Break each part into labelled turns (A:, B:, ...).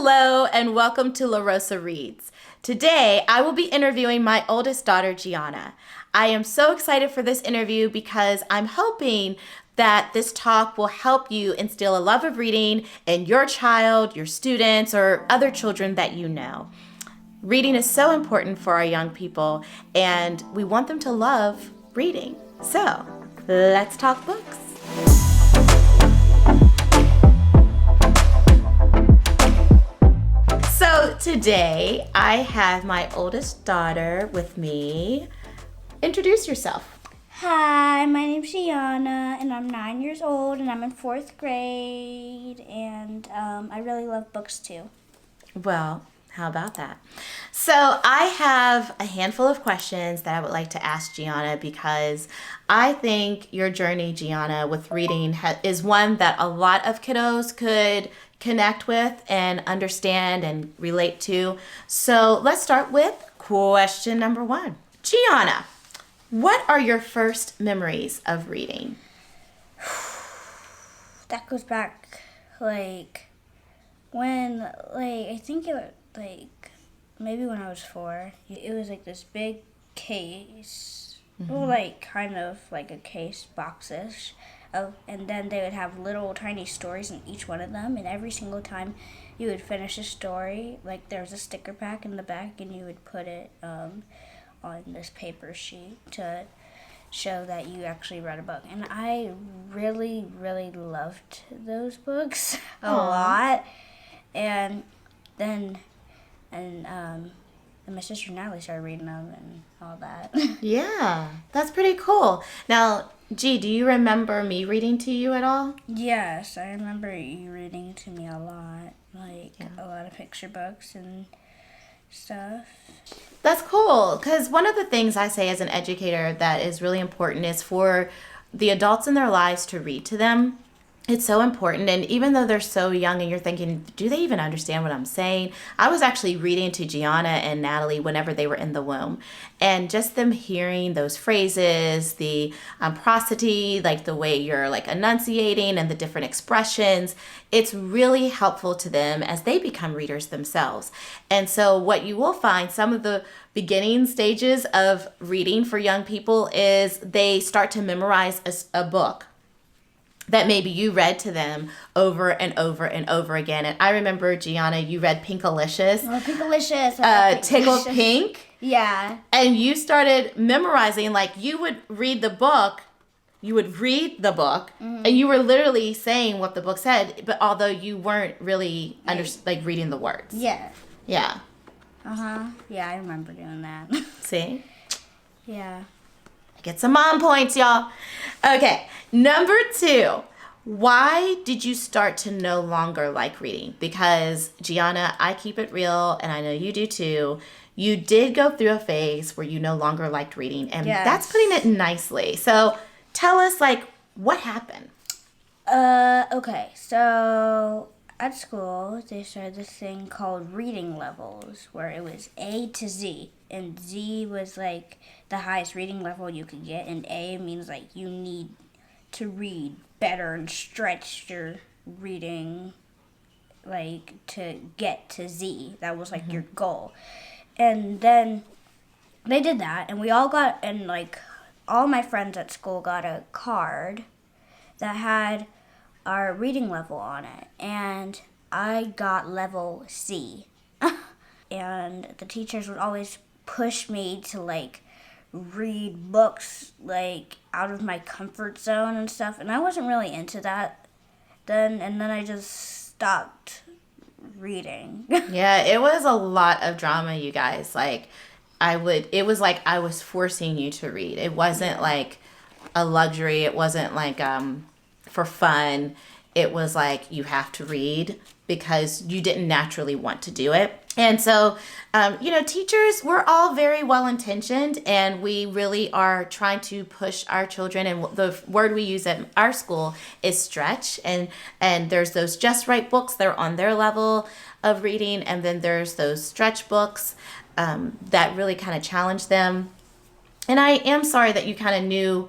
A: Hello and welcome to La Rosa Reads. Today I will be interviewing my oldest daughter, Gianna. I am so excited for this interview because I'm hoping that this talk will help you instill a love of reading in your child, your students, or other children that you know. Reading is so important for our young people and we want them to love reading. So, let's talk books. So today I have my oldest daughter with me. Introduce yourself.
B: Hi, my name's Gianna, and I'm 9 years old, and I'm in 4th grade, and I really love books too.
A: Well, how about that? So I have a handful of questions that I would like to ask Gianna because I think your journey, Gianna, with reading is one that a lot of kiddos could connect with and understand and relate to. So let's start with question number 1. Gianna, what are your first memories of reading?
B: That goes back, when, I think it was, maybe when I was 4. It was, this big case, well, kind of like a case, boxes. And then they would have little tiny stories in each one of them, and every single time you would finish a story, there was a sticker pack in the back, and you would put it on this paper sheet to show that you actually read a book. And I really, really loved those books a lot. And then my sister Natalie started reading them and all that.
A: Yeah, that's pretty cool. Now, G, do you remember me reading to you at all?
B: Yes, I remember you reading to me a lot, a lot of picture books and stuff.
A: That's cool, because one of the things I say as an educator that is really important is for the adults in their lives to read to them. It's so important, and even though they're so young and you're thinking, do they even understand what I'm saying? I was actually reading to Gianna and Natalie whenever they were in the womb, and just them hearing those phrases, the prosody, the way you're enunciating and the different expressions, it's really helpful to them as they become readers themselves. And so what you will find, some of the beginning stages of reading for young people is they start to memorize a book that maybe you read to them over and over and over again. And I remember, Gianna, you read Pinkalicious.
B: Oh, Pinkalicious.
A: Tickled Pink.
B: Yeah.
A: And you started memorizing, you would read the book, and you were literally saying what the book said, but although you weren't really reading the words.
B: Yeah.
A: Yeah.
B: Uh-huh. Yeah, I remember doing that.
A: See?
B: Yeah.
A: Get some mom points, y'all. Okay, number 2. Why did you start to no longer like reading? Because, Gianna, I keep it real, and I know you do too. You did go through a phase where you no longer liked reading, and That's putting it nicely. So tell us, what happened?
B: Okay, so at school, they started this thing called reading levels, where it was A to Z. And Z was the highest reading level you could get, and A means you need to read better and stretch your reading to get to Z. That was your goal. And then they did that, and we all got, and all my friends at school got a card that had our reading level on it, and I got level C. And the teachers would always push me to read books out of my comfort zone and stuff, and I wasn't really into that then, and then I just stopped reading.
A: Yeah, it was a lot of drama, you guys. It was I was forcing you to read. It wasn't a luxury. It wasn't for fun. It was you have to read because you didn't naturally want to do it. And so, teachers, we're all very well-intentioned, and we really are trying to push our children. And the word we use at our school is stretch. And there's those just right books. They're on their level of reading. And then there's those stretch books that really kind of challenge them. And I am sorry that you kind of knew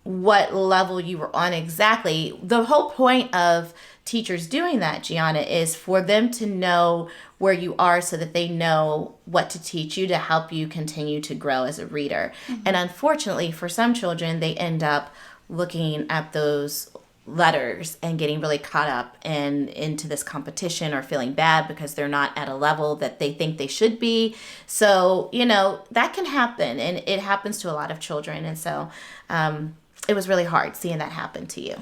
A: what level you were on exactly. The whole point of teachers doing that, Gianna, is for them to know where you are so that they know what to teach you to help you continue to grow as a reader. And unfortunately, for some children, they end up looking at those letters and getting really caught up into this competition or feeling bad because they're not at a level that they think they should be. So, that can happen, and it happens to a lot of children. And so it was really hard seeing that happen to you.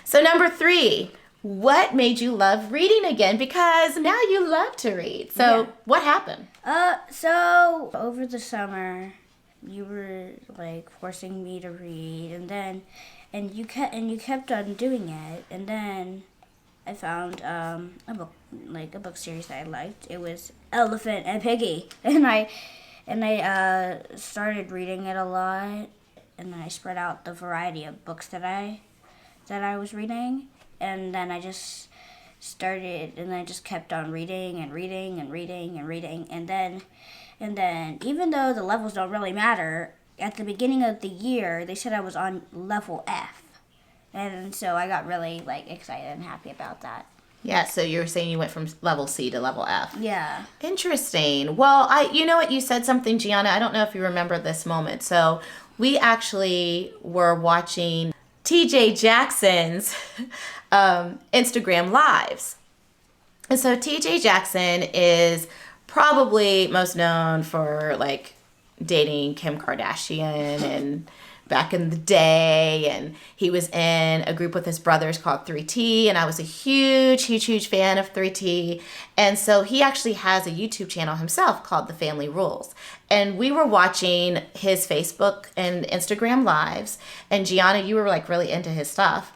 A: So number 3, what made you love reading again? Because now you love to read. So what happened?
B: So over the summer, you were like forcing me to read, and you kept on doing it, and then I found a book series that I liked. It was Elephant and Piggy, and I started reading it a lot, and then I spread out the variety of books that I was reading, and then I just started, and I just kept on reading and reading and reading and reading, and then even though the levels don't really matter, at the beginning of the year they said I was on level F, and so I got really excited and happy about that.
A: Yeah, so you were saying you went from level C to level F.
B: Yeah.
A: Interesting. Well, you know what, you said something, Gianna. I don't know if you remember this moment. So we actually were watching TJ Jackson's Instagram lives. And so TJ Jackson is probably most known for dating Kim Kardashian and back in the day, and he was in a group with his brothers called 3T, and I was a huge fan of 3T. And so he actually has a YouTube channel himself called The Family Rules. And we were watching his Facebook and Instagram lives, and Gianna, you were really into his stuff.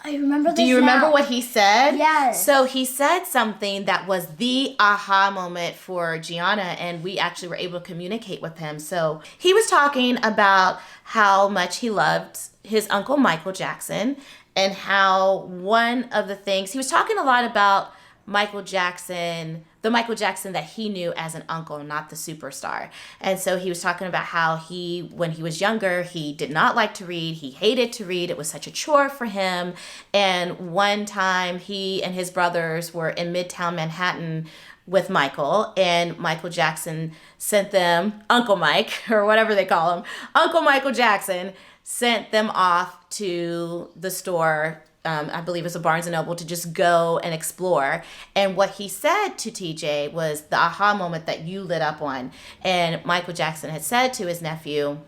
B: I remember this.
A: Do you remember what he said?
B: Yes.
A: So he said something that was the aha moment for Gianna, and we actually were able to communicate with him. So he was talking about how much he loved his uncle Michael Jackson, and how one of the things, he was talking a lot about Michael Jackson, the Michael Jackson that he knew as an uncle, not the superstar. And so he was talking about how when he was younger, he did not like to read. He hated to read. It was such a chore for him. And one time he and his brothers were in Midtown Manhattan with Michael, and Michael Jackson sent them, Uncle Mike, or whatever they call him, Uncle Michael Jackson sent them off to the store, I believe it was a Barnes & Noble, to just go and explore. And what he said to TJ was the aha moment that you lit up on. And Michael Jackson had said to his nephew,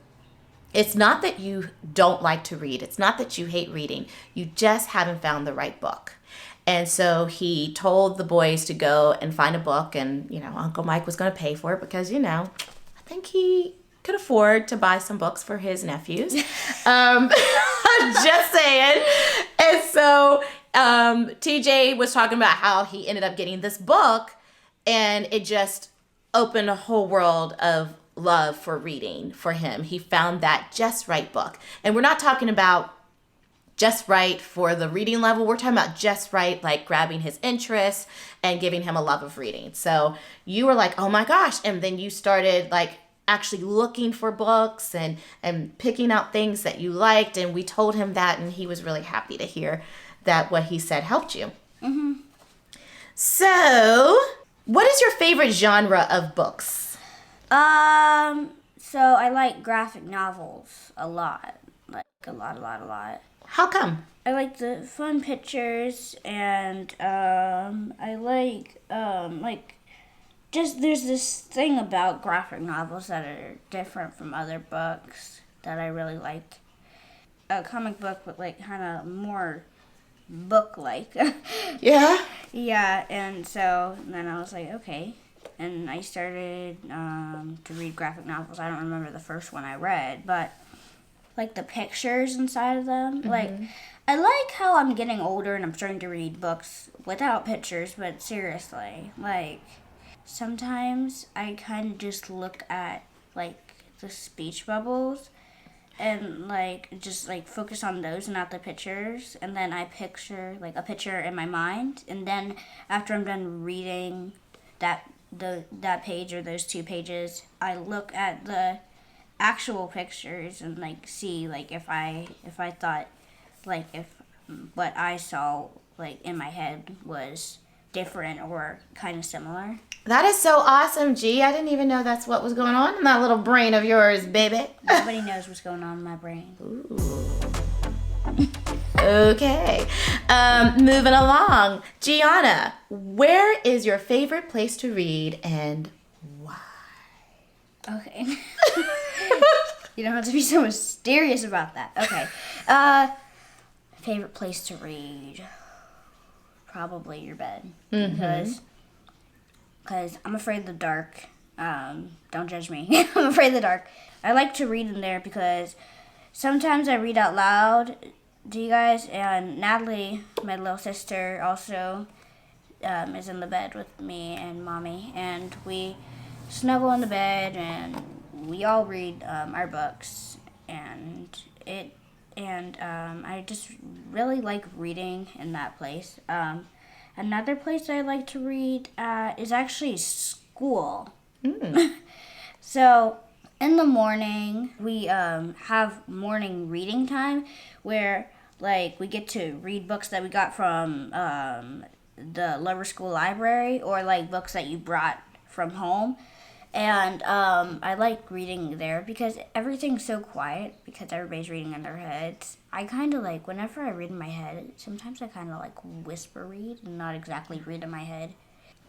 A: it's not that you don't like to read. It's not that you hate reading. You just haven't found the right book. And so he told the boys to go and find a book, and, Uncle Mike was going to pay for it because, I think he could afford to buy some books for his nephews. Just saying. And so TJ was talking about how he ended up getting this book, and it just opened a whole world of love for reading for him. He found that just right book. And we're not talking about just right for the reading level. We're talking about just right, grabbing his interest and giving him a love of reading. So you were like, oh my gosh. And then you started actually looking for books and picking out things that you liked. And we told him that, and he was really happy to hear that what he said helped you.
B: Mm-hmm.
A: So what is your favorite genre of books?
B: So I like graphic novels a lot. A lot.
A: How come?
B: I like the fun pictures, and I like just there's this thing about graphic novels that are different from other books that I really like. A comic book, but kind of more book-like.
A: Yeah?
B: Yeah, and so then I was like, okay. And I started to read graphic novels. I don't remember the first one I read, but the pictures inside of them.
A: Mm-hmm.
B: I like how I'm getting older and I'm starting to read books without pictures, but seriously, sometimes I kind of just look at the speech bubbles and just focus on those and not the pictures, and then I picture a picture in my mind, and then after I'm done reading that page or those 2 pages, I look at the actual pictures and see if I thought if what I saw like in my head was different or kind of similar.
A: That is so awesome, G. I didn't even know that's what was going on in that little brain of yours, baby.
B: Nobody knows what's going on in my brain.
A: Ooh. Okay. Moving along. Gianna, where is your favorite place to read and why?
B: Okay. You don't have to be so mysterious about that. Okay. Favorite place to read? Probably your bed. Because I'm afraid of the dark. Don't judge me. I'm afraid of the dark. I like to read in there because sometimes I read out loud to you guys, and Natalie, my little sister, also is in the bed with me and Mommy, and we snuggle in the bed and we all read our books, and I just really like reading in that place. Another place I like to read is actually school. So in the morning, we have morning reading time where, like, we get to read books that we got from the lower school library, or like books that you brought from home. And I like reading there because everything's so quiet because everybody's reading in their heads. I kind of like, whenever I read in my head, sometimes I kind of like whisper read and not exactly read in my head.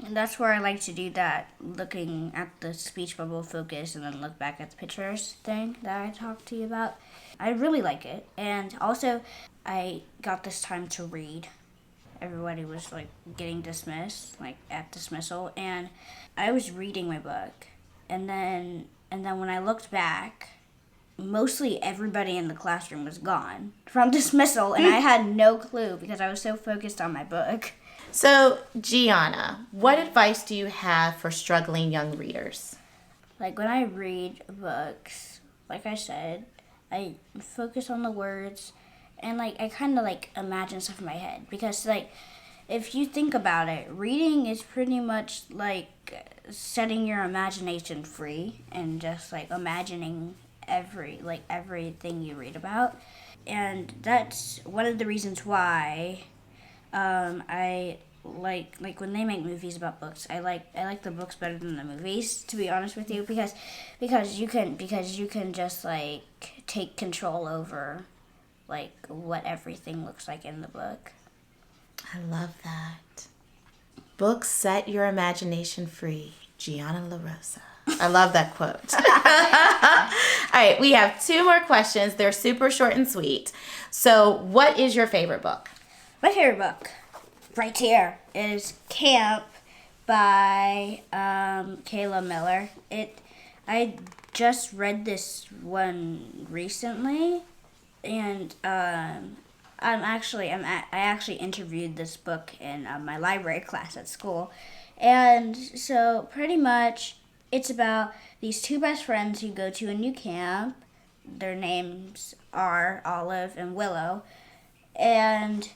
B: And that's where I like to do that, looking at the speech bubble focus and then look back at the pictures thing that I talked to you about. I really like it. And also, I got this time to read. Everybody was like getting dismissed, like at dismissal, and I was reading my book. And then when I looked back, mostly everybody in the classroom was gone from dismissal, and I had no clue because I was so focused on my book.
A: So, Gianna, what advice do you have for struggling young readers?
B: Like, when I read books, like I said, I focus on the words, and like I kind of like imagine stuff in my head, because like if you think about it, reading is pretty much like setting your imagination free and just like imagining everything you read about. And that's one of the reasons why I like when they make movies about books. I like the books better than the movies, to be honest with you, because you can just like take control over like what everything looks like in the book.
A: I love that. Books set your imagination free. Gianna LaRosa. I love that quote. All right, we have 2 more questions. They're super short and sweet. So, what is your favorite book?
B: My favorite book, right here, is Camp by Kayla Miller. I just read this one recently, and I actually interviewed this book in my library class at school. And so pretty much it's about these 2 best friends who go to a new camp. Their names are Olive and Willow. And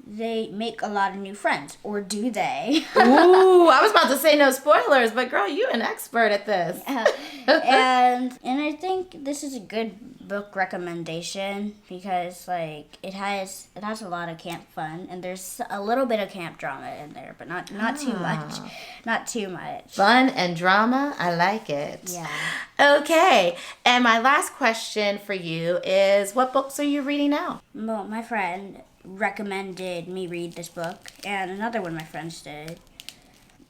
B: they make a lot of new friends, or do they?
A: Ooh, I was about to say no spoilers, but girl, you an expert at this.
B: and I think this is a good book recommendation because like it has a lot of camp fun, and there's a little bit of camp drama in there, but not too much. Not too much.
A: Fun and drama, I like it.
B: Yeah.
A: Okay, and my last question for you is, what books are you reading now?
B: Well, my friend recommended me read this book, and another one of my friends did.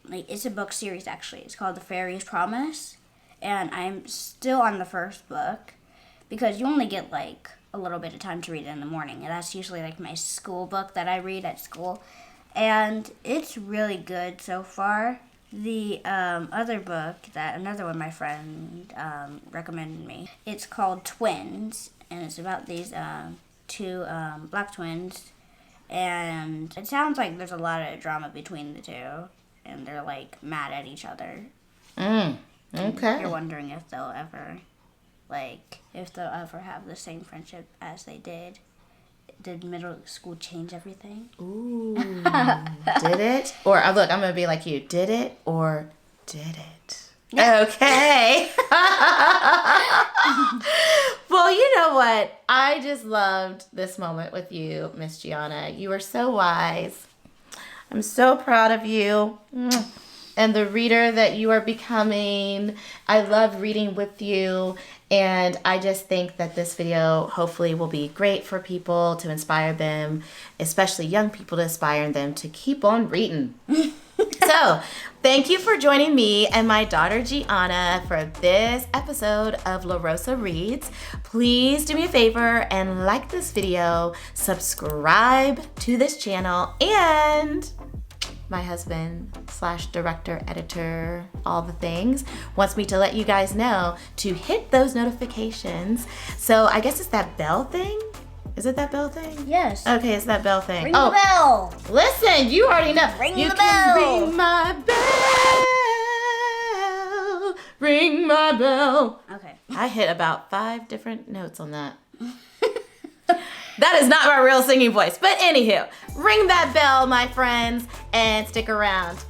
B: Like, it's a book series actually. It's called The Fairy's Promise, and I'm still on the first book because you only get like a little bit of time to read it in the morning, and that's usually like my school book that I read at school, and it's really good so far. The other book that another one of my friend recommended me, it's called Twins, and it's about these 2 black twins, and it sounds like there's a lot of drama between the 2, and they're like mad at each other.
A: Okay.
B: You're wondering if they'll ever have the same friendship as they did. Did middle school change everything?
A: Ooh, did it? Or look, I'm gonna be like you. Did it or did it? Okay. Well, you know what? I just loved this moment with you, Miss Gianna. You are so wise. I'm so proud of you. And the reader that you are becoming. I love reading with you. And I just think that this video hopefully will be great for people to inspire them, especially young people, to inspire them to keep on reading. So, thank you for joining me and my daughter Gianna for this episode of La Rosa Reads. Please do me a favor and like this video, subscribe to this channel, and my husband / director, editor, all the things, wants me to let you guys know to hit those notifications. So I guess it's that bell thing. Is it that bell thing?
B: Yes.
A: Okay, it's that bell thing.
B: Ring the bell.
A: Listen, you already know.
B: Ring
A: You
B: the
A: can
B: bell.
A: ring my bell. Ring my bell.
B: Okay.
A: I hit about 5 different notes on that. That is not my real singing voice. But anywho, ring that bell, my friends, and stick around.